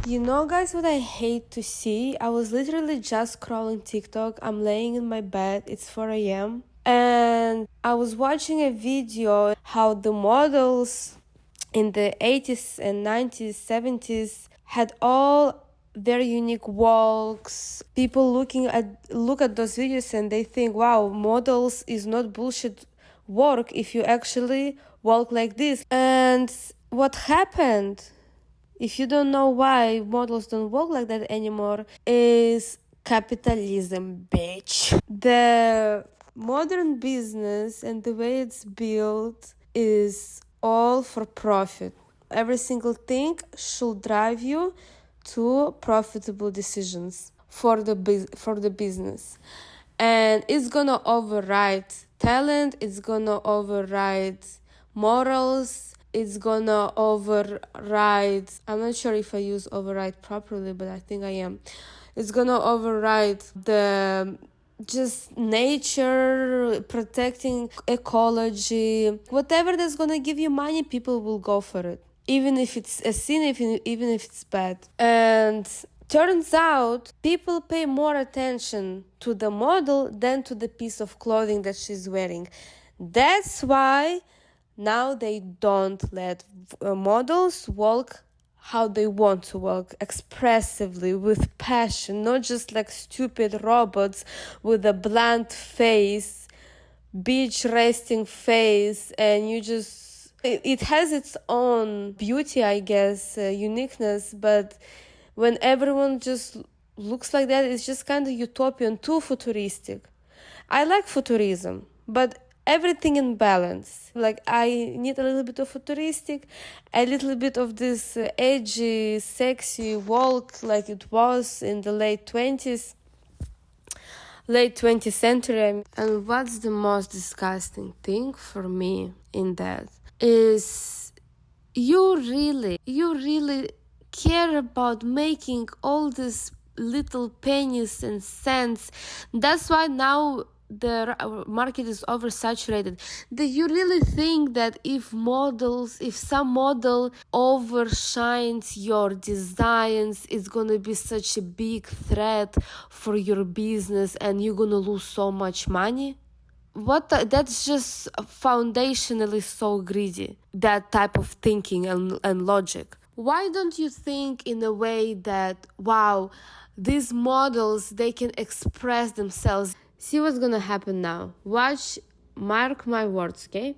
You know, guys, what I hate to see? I was literally just scrolling TikTok. I'm laying in my bed. It's 4 a.m. And I was watching a video how the models in the 80s and 90s, 70s had all very unique walks. People look at those videos and they think, wow, models is not bullshit work if you actually walk like this. And what happened, if you don't know why models don't walk like that anymore, is capitalism, bitch. The modern business and the way it's built is all for profit. Every single thing should drive you to profitable decisions for the business. And it's gonna override talent, it's gonna override morals, it's gonna override, I'm not sure if I use override properly, but I think I am. It's gonna override the just nature, protecting ecology, whatever that's gonna give you money, people will go for it. Even if it's a sin, even if it's bad. And turns out people pay more attention to the model than to the piece of clothing that she's wearing. That's why now they don't let models walk how they want to walk, expressively, with passion, not just like stupid robots with a bland face, beach resting face, and you just... It has its own beauty, I guess, uniqueness, but when everyone just looks like that, it's just kind of utopian, too futuristic. I like futurism, but everything in balance. Like, I need a little bit of futuristic, a little bit of this edgy, sexy walk like it was in the late 20th century. And what's the most disgusting thing for me in that is you really care about making all these little pennies and cents. That's why now the market is oversaturated. Do you really think that if some model overshines your designs, it's gonna be such a big threat for your business and you're gonna lose so much money? That's just foundationally so greedy, that type of thinking and logic. Why don't you think in a way that, wow, these models, they can express themselves? See what's gonna happen now. Mark my words, okay?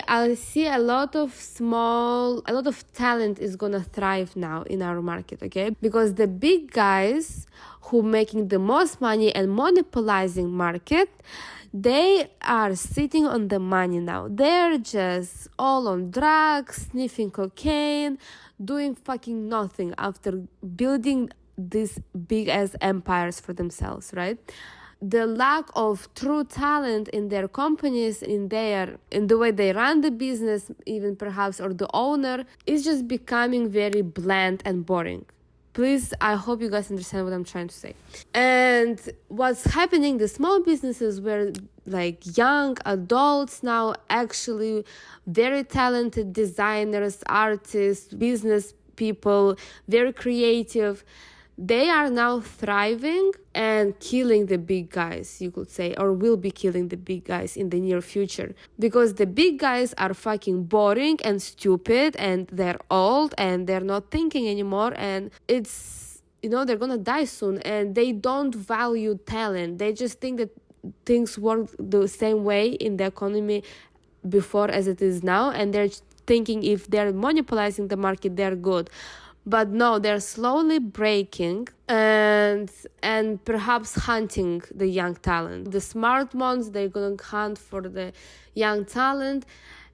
I'll see a lot of talent is gonna thrive now in our market, okay? Because the big guys who making the most money and monopolizing market, they are sitting on the money now. They're just all on drugs, sniffing cocaine, doing fucking nothing after building these big ass empires for themselves, right? The lack of true talent in their companies, in the way they run the business, even perhaps, or the owner, is just becoming very bland and boring. Please, I hope you guys understand what I'm trying to say. And what's happening, the small businesses where like young adults now, actually very talented designers, artists, business people, very creative, they are now thriving and killing the big guys, you could say, or will be killing the big guys in the near future. Because the big guys are fucking boring and stupid, and they're old and they're not thinking anymore, and it's, they're gonna die soon, and they don't value talent. They just think that things work the same way in the economy before as it is now, and they're thinking if they're monopolizing the market, they're good. But no, they're slowly breaking and perhaps hunting the young talent. The smart ones, they're gonna hunt for the young talent.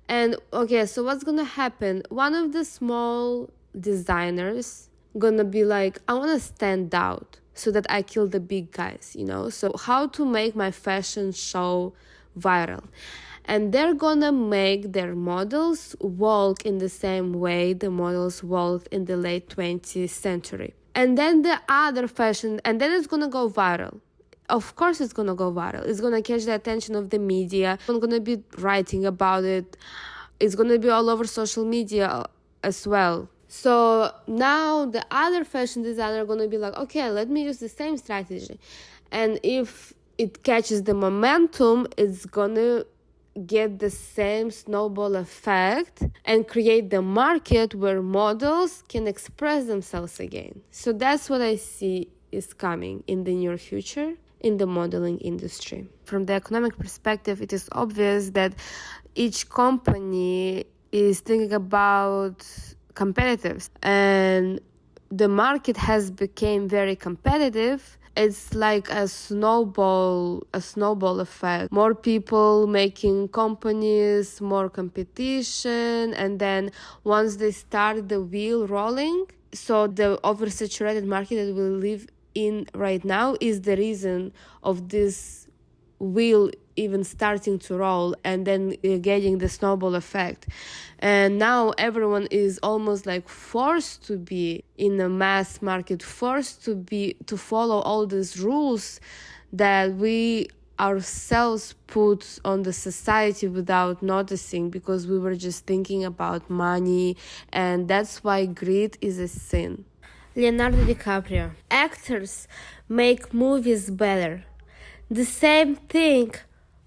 And okay, so what's gonna happen? One of the small designers gonna be like, I wanna stand out so that I kill the big guys, So how to make my fashion show viral? And they're gonna make their models walk in the same way the models walked in the late 20th century. And then the other fashion, and then it's gonna go viral. Of course it's gonna go viral. It's gonna catch the attention of the media. I'm gonna be writing about it. It's gonna be all over social media as well. So now the other fashion designer are going to be like, okay, let me use the same strategy. And if it catches the momentum, it's going to get the same snowball effect and create the market where models can express themselves again. So that's what I see is coming in the near future in the modeling industry. From the economic perspective, it is obvious that each company is thinking about competitors, and the market has become very competitive. It's like a snowball effect. More people making companies, more competition, and then once they start the wheel rolling, so the oversaturated market that we live in right now is the reason of this wheel even starting to roll and then getting the snowball effect. And now everyone is almost like forced to be in a mass market, forced to follow all these rules that we ourselves put on the society without noticing, because we were just thinking about money, and that's why greed is a sin. Leonardo DiCaprio. Actors make movies better. The same thing,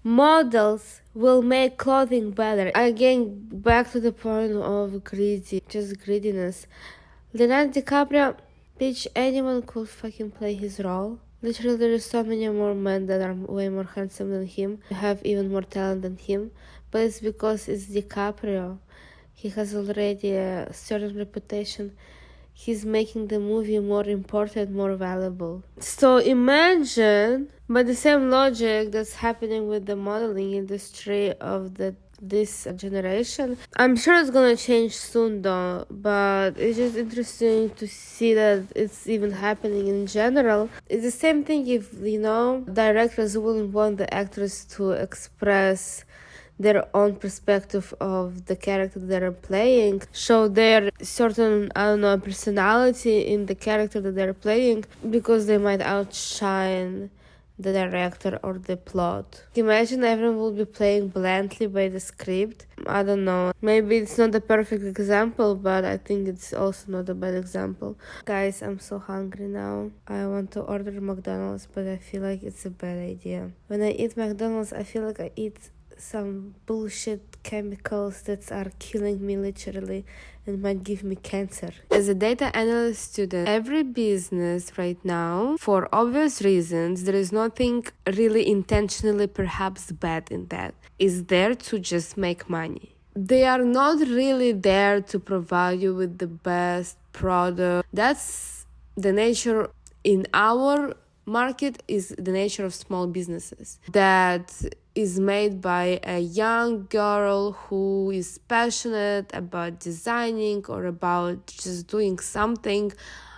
models will make clothing better. Again, back to the point of greediness. Leonardo DiCaprio, bitch, anyone could fucking play his role. Literally, there is so many more men that are way more handsome than him, have even more talent than him, but it's because it's DiCaprio. He has already a certain reputation. He's making the movie more important, more valuable. So imagine, by the same logic that's happening with the modeling industry of this generation. I'm sure it's gonna change soon though, but it's just interesting to see that it's even happening in general. It's the same thing if, directors wouldn't want the actors to express their own perspective of the character they're playing, show their certain, personality in the character that they're playing, because they might outshine the director or the plot. Imagine everyone will be playing blindly by the script. I don't know. Maybe it's not the perfect example, but I think it's also not a bad example. Guys, I'm so hungry now. I want to order McDonald's, but I feel like it's a bad idea. When I eat McDonald's, I feel like I eat some bullshit chemicals that are killing me literally and might give me cancer. As a data analyst student, every business right now, for obvious reasons, there is nothing really intentionally perhaps bad in that, is there to just make money. They are not really there to provide you with the best product. That's the nature in our market, is the nature of small businesses that is made by a young girl who is passionate about designing or about just doing something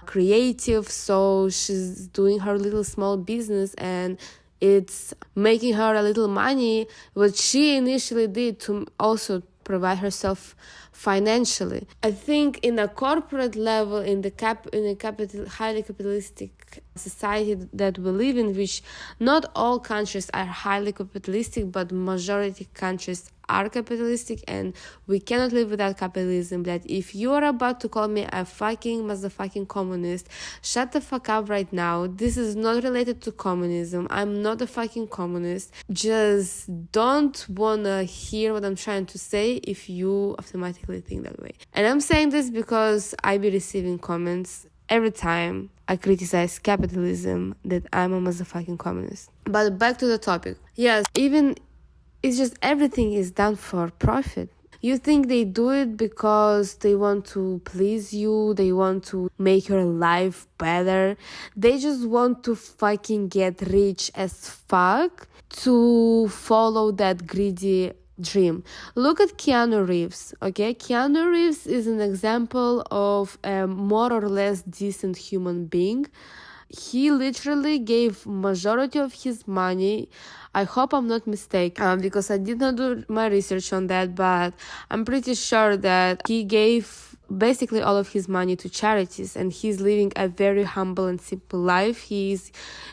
creative. So she's doing her little small business and it's making her a little money, what she initially did to also provide herself financially. I think in a corporate level, in a highly capitalistic society that we live in, which not all countries are highly capitalistic, but majority countries are capitalistic, and we cannot live without capitalism. That if you are about to call me a fucking motherfucking communist, shut the fuck up right now. This is not related to communism. I'm not a fucking communist. Just don't wanna hear what I'm trying to say if you automatically think that way. And I'm saying this because I be receiving comments every time I criticize capitalism that I'm a motherfucking communist. But back to the topic. Yes, even it's just everything is done for profit. You think they do it because they want to please you, they want to make your life better. They just want to fucking get rich as fuck to follow that greedy dream. Look at Keanu Reeves, okay? Keanu Reeves is an example of a more or less decent human being. He literally gave majority of his money, I hope I'm not mistaken, because I did not do my research on that, but I'm pretty sure that he gave basically all of his money to charities, and he's living a very humble and simple life. He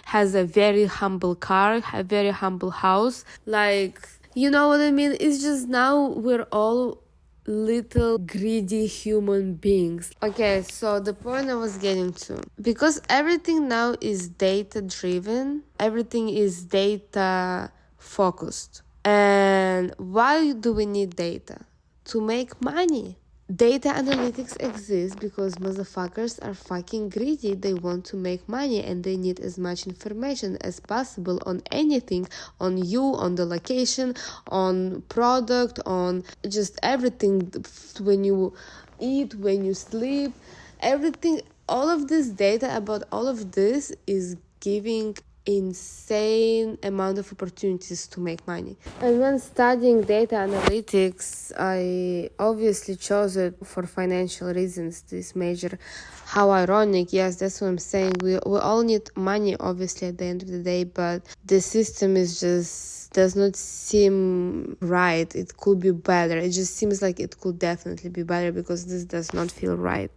has a very humble car, a very humble house. Like, you know what I mean? It's just now we're all little greedy human beings. Okay, so the point I was getting to, because everything now is data driven, everything is data focused. And why do we need data? To make money. Data analytics exists because motherfuckers are fucking greedy. They want to make money and they need as much information as possible on anything, on you, on the location, on product, on just everything. When you eat, when you sleep, everything, all of this data about all of this is giving insane amount of opportunities to make money. And when studying data analytics, I obviously chose it for financial reasons, this major. How ironic. Yes, that's what I'm saying. We all need money, obviously, at the end of the day, but the system is just does not seem right. It could be better. It just seems like it could definitely be better, because this does not feel right.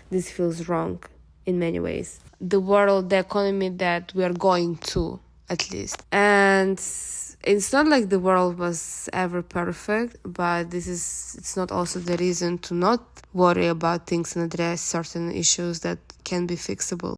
This feels wrong in many ways. The world, the economy that we are going to, at least. And it's not like the world was ever perfect, but it's not also the reason to not worry about things and address certain issues that can be fixable.